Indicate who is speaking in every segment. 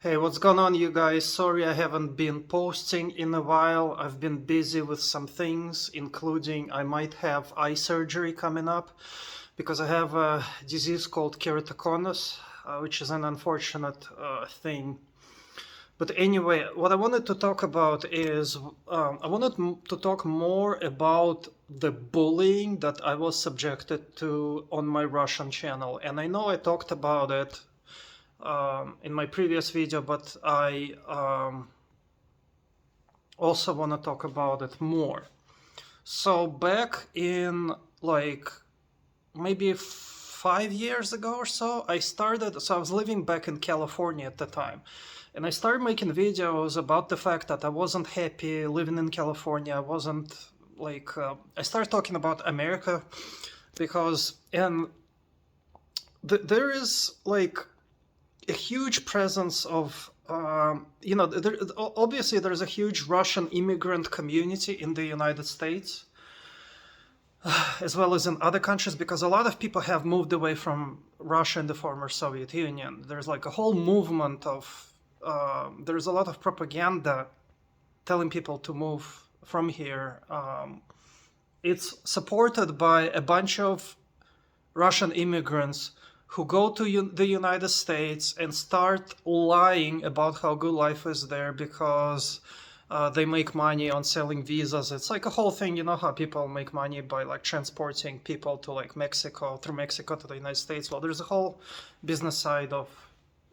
Speaker 1: Hey, what's going on, you guys? Sorry I haven't been posting in a while. I've been busy with some things, including I might have eye surgery coming up because I have a disease called keratoconus, which is an unfortunate thing. But anyway, what I wanted to talk about is I wanted to talk more about the bullying that I was subjected to on my Russian channel. And I know I talked about it in my previous video, but I also want to talk about it more. So back in like maybe 5 years ago or so, I was living back in California at the time. And I started making videos about the fact that I wasn't happy living in California. I started talking about America there is like a huge presence of, obviously there's a huge Russian immigrant community in the United States, as well as in other countries, because a lot of people have moved away from Russia and the former Soviet Union. There's like a whole movement of, there's a lot of propaganda telling people to move from here. It's supported by a bunch of Russian immigrants who go to the United States and start lying about how good life is there because they make money on selling visas. It's like a whole thing. You know how people make money by like transporting people to like Mexico, through Mexico to the United States. Well, there's a whole business side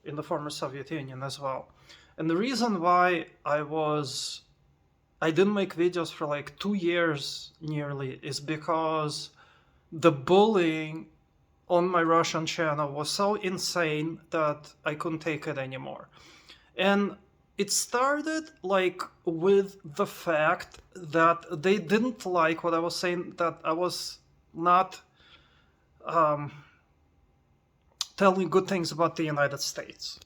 Speaker 1: in the former Soviet Union as well. And the reason why I didn't make videos for like 2 years nearly is because the bullying on my Russian channel was so insane that I couldn't take it anymore. And it started like with the fact that they didn't like what I was saying, that I was not telling good things about the United States.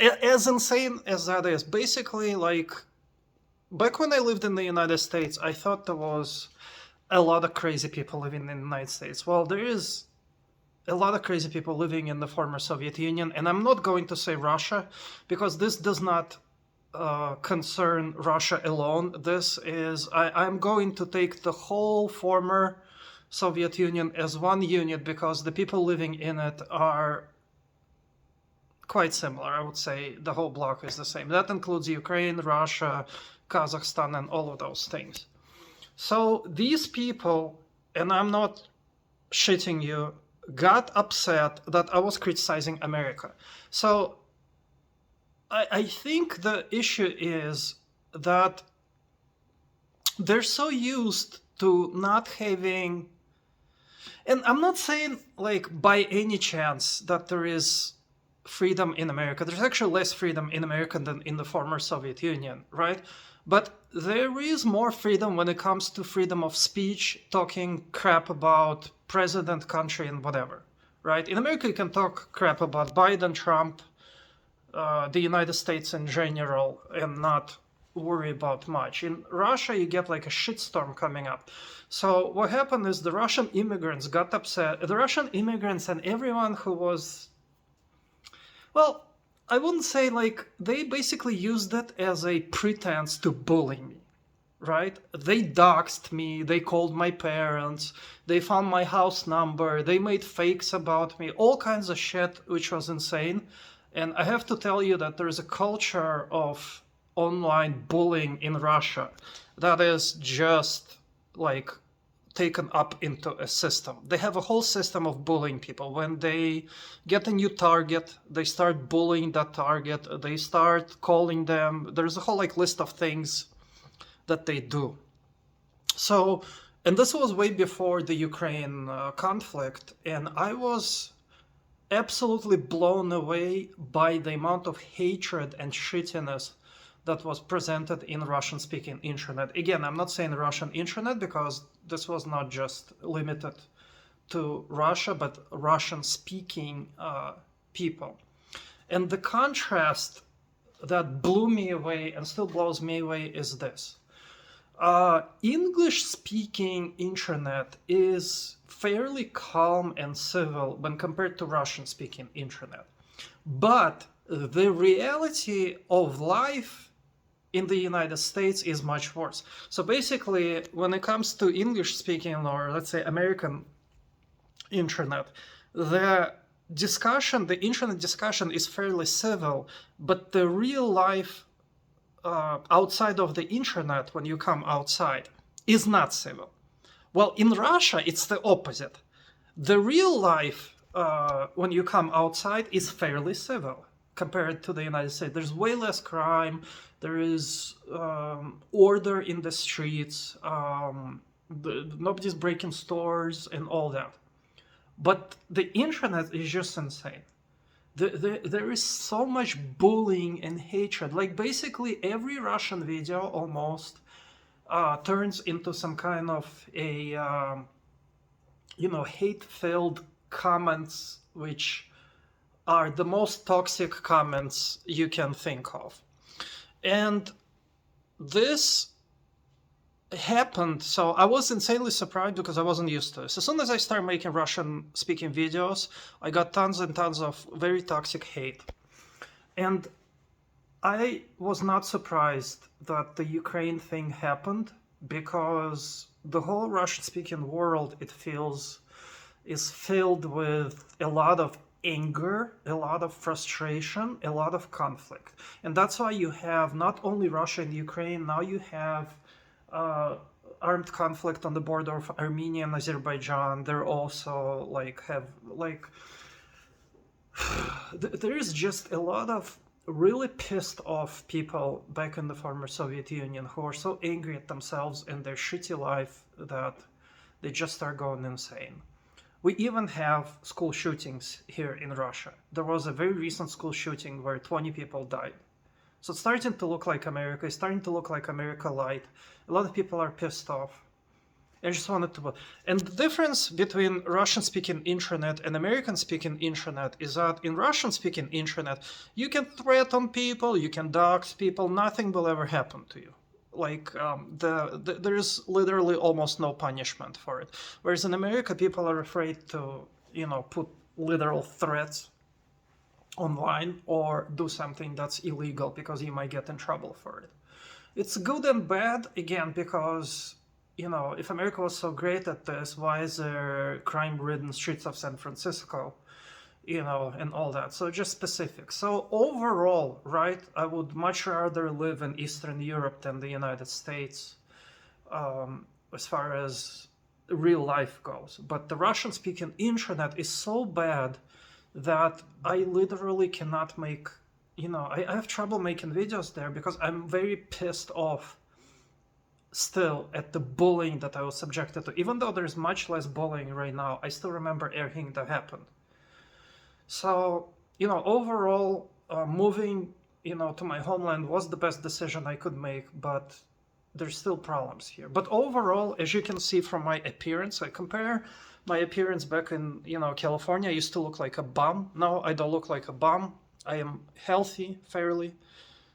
Speaker 1: As insane as that is, basically, like, back when I lived in the United States, I thought there was a lot of crazy people living in the United States. Well, there is a lot of crazy people living in the former Soviet Union, and I'm not going to say Russia, because this does not concern Russia alone. I'm going to take the whole former Soviet Union as one unit, because the people living in it are quite similar. I would say the whole block is the same. That includes Ukraine, Russia, Kazakhstan, and all of those things. So these people, and I'm not shitting you, got upset that I was criticizing America. So I think the issue is that they're so used to not having, and I'm not saying like by any chance that there is freedom in America. There's actually less freedom in America than in the former Soviet Union, right? But there is more freedom when it comes to freedom of speech, talking crap about president, country, and whatever, right? In America, you can talk crap about Biden, Trump, the United States in general, and not worry about much. In Russia, you get like a shitstorm coming up. So what happened is the Russian immigrants got upset. The Russian immigrants and everyone who was, well, I wouldn't say, like, they basically used it as a pretense to bully me, right? They doxed me, they called my parents, they found my house number, they made fakes about me, all kinds of shit, which was insane. And I have to tell you that there's a culture of online bullying in Russia that is just like taken up into a system. They have a whole system of bullying people. When they get a new target, they start bullying that target. They start calling them. There's a whole like list of things that they do. So, and this was way before the Ukraine conflict, and I was absolutely blown away by the amount of hatred and shittiness that was presented in Russian-speaking internet. Again, I'm not saying Russian internet, because this was not just limited to Russia, but Russian-speaking people. And the contrast that blew me away and still blows me away is this. English-speaking internet is fairly calm and civil when compared to Russian-speaking internet. But the reality of life in the United States is much worse. So basically, when it comes to English speaking, or let's say American internet, the internet discussion is fairly civil, but the real life outside of the internet, when you come outside, is not civil. Well, in Russia, it's the opposite. The real life, when you come outside, is fairly civil compared to the United States. There's way less crime. There is order in the streets. Nobody's breaking stores and all that. But the internet is just insane. There is so much bullying and hatred. Like basically every Russian video almost turns into some kind of a hate-filled comments, which are the most toxic comments you can think of. And this happened, so I was insanely surprised because I wasn't used to this. As soon as I started making Russian speaking videos, I got tons and tons of very toxic hate. And I was not surprised that the Ukraine thing happened, because the whole Russian speaking world, it feels, is filled with a lot of anger, a lot of frustration, a lot of conflict. And that's why you have not only Russia and Ukraine, now you have armed conflict on the border of Armenia and Azerbaijan. They're also there is just a lot of really pissed off people back in the former Soviet Union who are so angry at themselves and their shitty life that they just start going insane. We even have school shootings here in Russia. There was a very recent school shooting where 20 people died. So it's starting to look like America. It's starting to look like America Light. A lot of people are pissed off. I just wanted to... And the difference between Russian-speaking internet and American-speaking internet is that in Russian-speaking internet, you can threaten people, you can dox people, nothing will ever happen to you. Like, there's literally almost no punishment for it. Whereas in America, people are afraid to, put literal threats online or do something that's illegal because you might get in trouble for it. It's good and bad, again, because, if America was so great at this, why is there crime-ridden streets of San Francisco, and all that? So just specifics. So overall, right, I would much rather live in Eastern Europe than the United States, as far as real life goes. But the Russian-speaking internet is so bad that I literally cannot make, I have trouble making videos there because I'm very pissed off still at the bullying that I was subjected to. Even though there's much less bullying right now, I still remember everything that happened. So, overall, moving, to my homeland was the best decision I could make, but there's still problems here. But overall, as you can see from my appearance, I compare my appearance back in, California. I used to look like a bum. Now I don't look like a bum. I am healthy, fairly.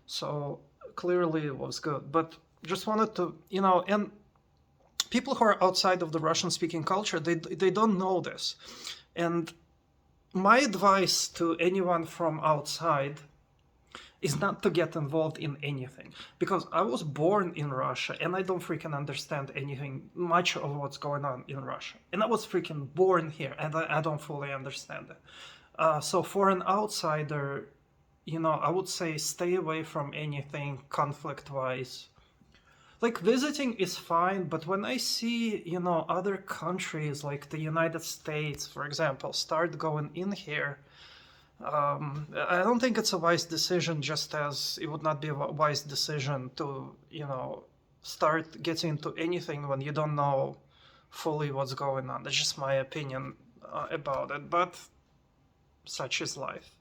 Speaker 1: So clearly it was good. But just wanted to, and people who are outside of the Russian-speaking culture, they don't know this. And my advice to anyone from outside is not to get involved in anything. Because I was born in Russia and I don't freaking understand anything much of what's going on in Russia. And I was freaking born here and I don't fully understand it. So for an outsider, I would say stay away from anything conflict-wise. Like, visiting is fine, but when I see, other countries like the United States, for example, start going in here, I don't think it's a wise decision, just as it would not be a wise decision to, start getting into anything when you don't know fully what's going on. That's just my opinion about it, but such is life.